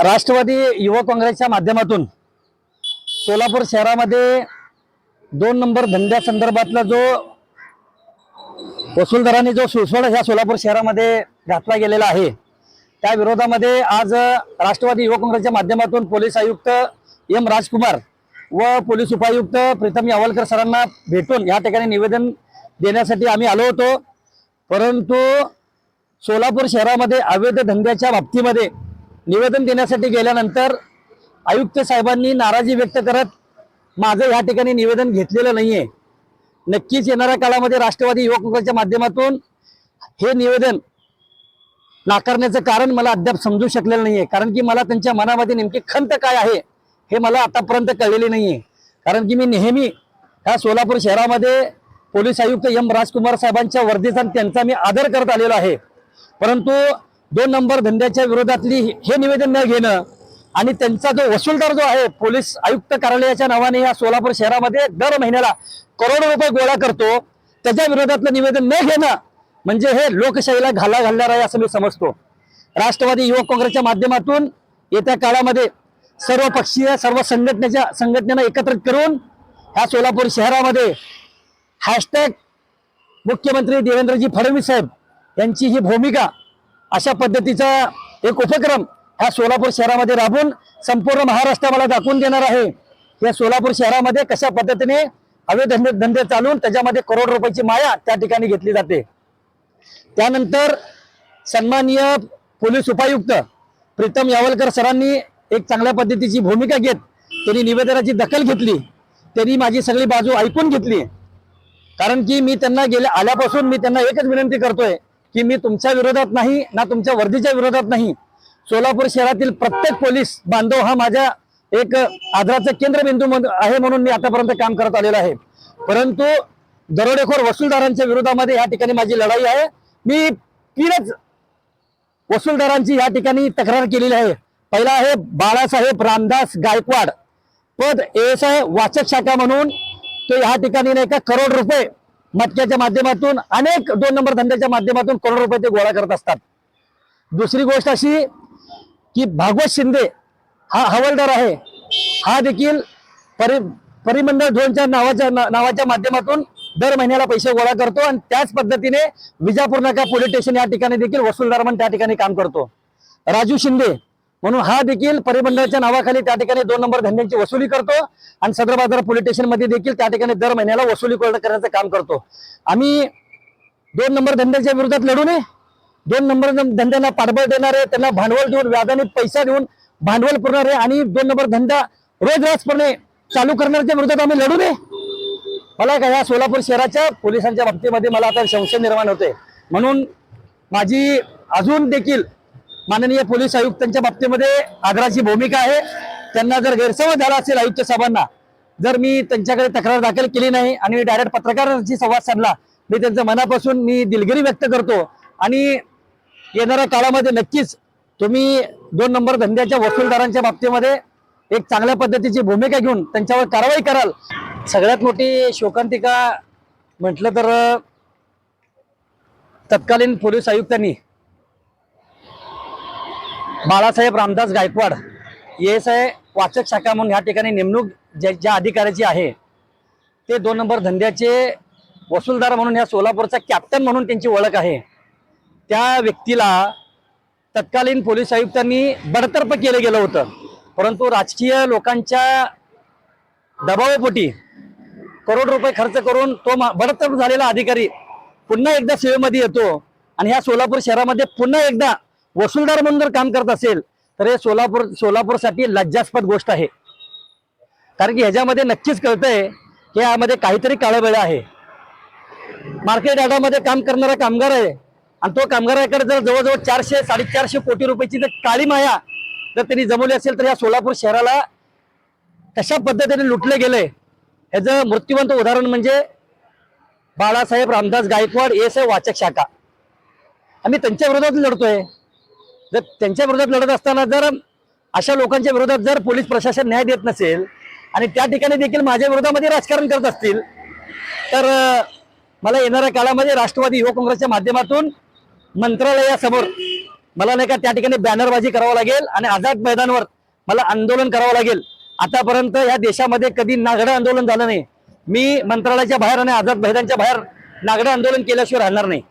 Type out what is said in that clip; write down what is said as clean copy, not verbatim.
राष्ट्रवादी युवक काँग्रेसच्या माध्यमातून सोलापूर शहरामध्ये 2 नंबर धंद्या संदर्भातला जो वसूलदारांनी जो सुळसुळा ह्या सोलापूर शहरामध्ये घातला गेलेला आहे, त्या विरोधामध्ये आज राष्ट्रवादी युवक काँग्रेसच्या माध्यमातून पोलीस आयुक्त एम राजकुमार व पोलीस उपायुक्त प्रीतम यावलकर सरांना भेटून या ठिकाणी निवेदन देण्यासाठी आम्ही आलो होतो। परंतु सोलापूर शहरामध्ये अवैध धंद्याच्या बाबतीमध्ये निवेदन देण्यासाठी गेल्यानंतर आयुक्त साहेबांनी नाराजी व्यक्त करत माझं या ठिकाणी निवेदन घेतलेलं नाहीये। नक्कीच येणाऱ्या काळामध्ये राष्ट्रवादी युवक काँग्रेसच्या माध्यमातून हे निवेदन नाकारण्याचं कारण मला अद्याप समजू शकलेलं नाहीये, कारण की मला त्यांच्या मनामध्ये नेमकी खंत काय आहे हे मला आतापर्यंत कळलेले नाहीये। कारण की मी नेहमी ह्या सोलापूर शहरामध्ये पोलीस आयुक्त एम राजकुमार साहेबांच्या वर्दीचा त्यांचा मी आदर करत आलेलो आहे। परंतु 2 नंबर धंद्याच्या विरोधातली हे निवेदन न घेणं आणि त्यांचा जो वसूलदार जो आहे पोलीस आयुक्त कार्यालयाच्या नावाने या सोलापूर शहरामध्ये दर महिन्याला करोडो रुपये गोळा करतो, त्याच्या विरोधातलं निवेदन न घेणं म्हणजे हे लोकशाहीला घाला घालणार आहे असं मी समजतो। राष्ट्रवादी युवक काँग्रेसच्या माध्यमातून येत्या काळामध्ये सर्व पक्षीय सर्व संघटनेनं एकत्रित करून ह्या सोलापूर शहरामध्ये हॅशटॅग मुख्यमंत्री देवेंद्रजी फडणवीस साहेब यांची ही भूमिका अशा पद्धतीचा एक उपक्रम ह्या सोलापूर शहरामध्ये राबून संपूर्ण महाराष्ट्राला दाखवून देणार आहे या सोलापूर शहरामध्ये कशा पद्धतीने अवैध धंदे चालून त्याच्यामध्ये करोड रुपयाची माया त्या ठिकाणी घेतली जाते। त्यानंतर सन्माननीय पोलीस उपायुक्त प्रीतम यावलकर सरांनी एक चांगल्या पद्धतीची भूमिका घेत त्यांनी निवेदनाची दखल घेतली, त्यांनी माझी सगळी बाजू ऐकून घेतली। कारण की मी त्यांना आल्यापासून मी त्यांना एकच विनंती करतोय की मी तुमच्या विरोधात नाही ना तुमच्या वर्दीच्या विरोधात नाही, सोलापूर शहरातील प्रत्येक पोलीस बांधव हा माझ्या एक आदराचा केंद्रबिंदू आहे म्हणून मी आतापर्यंत काम करत आलेलो आहे। परंतु दरोडेखोर वसूलदारांच्या विरोधामध्ये या ठिकाणी माझी लढाई आहे। मी 3 वसूलदारांची या ठिकाणी तक्रार केलेली आहे। पहिला आहे बाळासाहेब रामदास गायकवाड, पद एएसआय वाचक शाखा म्हणून तो या ठिकाणी नाही का करोड रुपये मटक्याच्या माध्यमातून अनेक 2 नंबर धंद्याच्या माध्यमातून करोड रुपये ते गोळा करत असतात। दुसरी गोष्ट अशी की भागवत शिंदे हा हवालदार आहे, हा देखील परिमंडळ झोनच्या नावाच्या माध्यमातून दर महिन्याला पैसे गोळा करतो आणि त्याच पद्धतीने विजापूर नाका पोलीस स्टेशन या ठिकाणी देखील वसूलदार म्हणून त्या ठिकाणी काम करतो। राजू शिंदे म्हणून हा देखील परिमंडळाच्या नावाखाली त्या ठिकाणी 2 नंबर धंद्यांची वसुली करतो आणि सदर बाजार पोलीस स्टेशन मध्ये देखील त्या ठिकाणी दर महिन्याला वसुली करण्याचं काम करतो। आम्ही 2 नंबर धंद्याच्या विरोधात लढू नये, 2 नंबर धंद्यांना पाठबळ देणारे, त्यांना भांडवल देऊन व्याजाने पैसा देऊन भांडवल पुरवणारे आणि 2 नंबर धंदा रोजरासपणे चालू करण्याच्या विरोधात आम्ही लढू नये। मला काय या सोलापूर शहराच्या पोलिसांच्या बाबतीमध्ये मला आता संशय निर्माण होते, म्हणून माझी अजून देखील माननीय पोलीस आयुक्तांच्या बाबतीमध्ये आदराची भूमिका आहे। त्यांना जर गैरसमज झाला असेल आयुक्त साहेबांना, जर मी त्यांच्याकडे तक्रार दाखल केली नाही आणि मी डायरेक्ट पत्रकारांशी संवाद साधला, मी त्यांच्या मनापासून मी दिलगिरी व्यक्त करतो आणि येणाऱ्या काळामध्ये नक्कीच तुम्ही 2 नंबर धंद्याच्या वसूलदारांच्या बाबतीमध्ये एक चांगल्या पद्धतीची भूमिका घेऊन त्यांच्यावर कारवाई कराल। सगळ्यात मोठी शोकांतिका म्हटलं तर तत्कालीन पोलीस आयुक्तांनी बाळासाहेब रामदास गायकवाड एएसआय वाचक शाखा म्हणून या ठिकाणी नेमणूक ज्या अधिकाऱ्याची आहे ते 2 नंबर धंद्याचे वसूलदार म्हणून या सोलापूरचा कॅप्टन म्हणून त्यांची ओळख आहे, त्या व्यक्तीला तत्कालीन पोलीस आयुक्तांनी बडतर्फ केलं गेलं होतं। परंतु राजकीय लोकांच्या दबावापोटी करोड रुपये खर्च करून तो बडतर्फ झालेला अधिकारी पुन्हा एकदा सेवेमध्ये येतो आणि ह्या सोलापूर शहरामध्ये पुन्हा एकदा वसूलदार म्हणून जर काम करत असेल तर हे सोलापूरसाठी लज्जास्पद गोष्ट आहे। कारण की ह्याच्यामध्ये नक्कीच कळतंय की यामध्ये काहीतरी काळबेळ आहे। मार्केट यार्डामध्ये काम करणारा कामगार आहे आणि तो कामगाराकडे जर जवळजवळ 400-450 कोटी रुपयाची जर काळी माया जर त्यांनी जमवली असेल तर या सोलापूर शहराला कशा पद्धतीने लुटले गेले ह्याचं मृत्यूवंत उदाहरण म्हणजे बाळासाहेब रामदास गायकवाड एएसआय वाचक शाखा। आम्ही त्यांच्या विरोधात लढतोय। जर त्यांच्या विरोधात लढत असताना जर अशा लोकांच्या विरोधात जर पोलीस प्रशासन न्याय देत नसेल आणि त्या ठिकाणी देखील माझ्या विरोधामध्ये राजकारण करत असतील तर मला येणाऱ्या काळामध्ये राष्ट्रवादी युवक काँग्रेसच्या माध्यमातून मंत्रालयासमोर मला नाही का त्या ठिकाणी बॅनरबाजी करावं लागेल आणि आझाद मैदानावर मला आंदोलन करावं लागेल. आतापर्यंत या देशामध्ये कधी नागडं आंदोलन झालं नाही. मी मंत्रालयाच्या बाहेर आणि आझाद मैदानाच्या बाहेर नागडं आंदोलन केल्याशिवाय राहणार नाही.